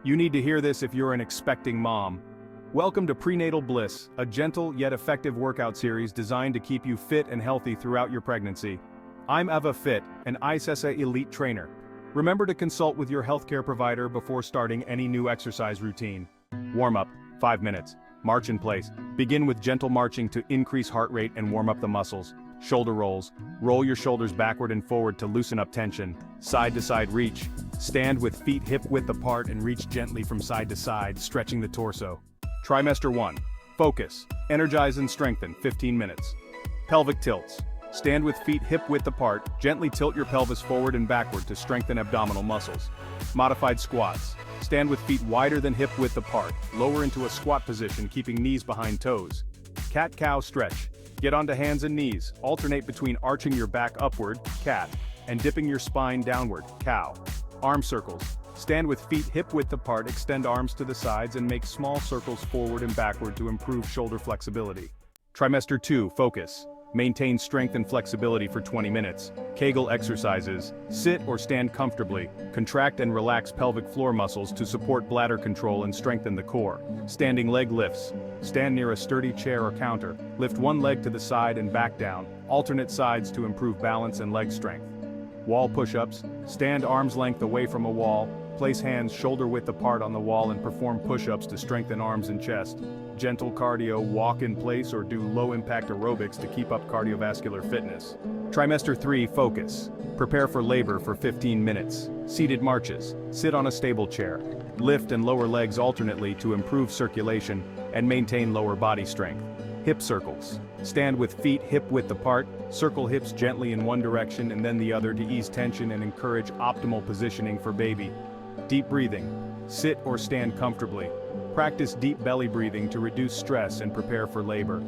You need to hear this if you're an expecting mom. Welcome to Prenatal Bliss, a gentle yet effective workout series designed to keep you fit and healthy throughout your pregnancy. I'm EvaaFit, an ISSA elite trainer. Remember to consult with your healthcare provider before starting any new exercise routine. Warm-up, 5 minutes. March in place. Begin with gentle marching to increase heart rate and warm up the muscles. Shoulder rolls. Roll your shoulders backward and forward to loosen up tension. Side to side reach. Stand with feet hip-width apart and reach gently from side to side, stretching the torso. Trimester 1. Focus. Energize and strengthen, 15 minutes. Pelvic tilts. Stand with feet hip-width apart, gently tilt your pelvis forward and backward to strengthen abdominal muscles. Modified squats. Stand with feet wider than hip-width apart, lower into a squat position keeping knees behind toes. Cat-cow stretch. Get onto hands and knees, alternate between arching your back upward, cat, and dipping your spine downward, cow. Arm circles. Stand with feet hip-width apart, extend arms to the sides and make small circles forward and backward to improve shoulder flexibility. Trimester 2. Focus. Maintain strength and flexibility for 20 minutes. Kegel exercises. Sit or stand comfortably. Contract and relax pelvic floor muscles to support bladder control and strengthen the core. Standing leg lifts. Stand near a sturdy chair or counter. Lift one leg to the side and back down. Alternate sides to improve balance and leg strength. Wall push-ups. Stand arm's length away from a wall. Place hands shoulder width apart on the wall and perform push-ups to strengthen arms and chest. Gentle cardio, walk in place or do low-impact aerobics to keep up cardiovascular fitness. Trimester 3. Focus. Prepare for labor for 15 minutes. Seated marches. Sit on a stable chair. Lift and lower legs alternately to improve circulation and maintain lower body strength. Hip circles. Stand with feet hip-width apart, circle hips gently in one direction and then the other to ease tension and encourage optimal positioning for baby. Deep breathing. Sit or stand comfortably. Practice deep belly breathing to reduce stress and prepare for labor.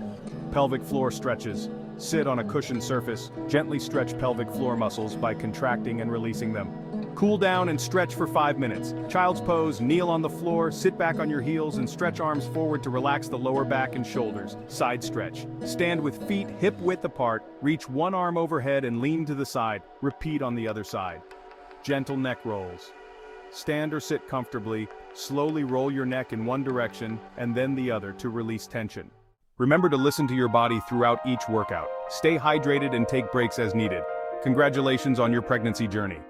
Pelvic floor stretches. Sit on a cushioned surface, gently stretch pelvic floor muscles by contracting and releasing them. Cool down and stretch for 5 minutes. Child's pose, kneel on the floor, sit back on your heels and stretch arms forward to relax the lower back and shoulders. Side stretch. Stand with feet hip-width apart, reach one arm overhead and lean to the side. Repeat on the other side. Gentle neck rolls. Stand or sit comfortably, slowly roll your neck in one direction and then the other to release tension. Remember to listen to your body throughout each workout. Stay hydrated and take breaks as needed. Congratulations on your pregnancy journey.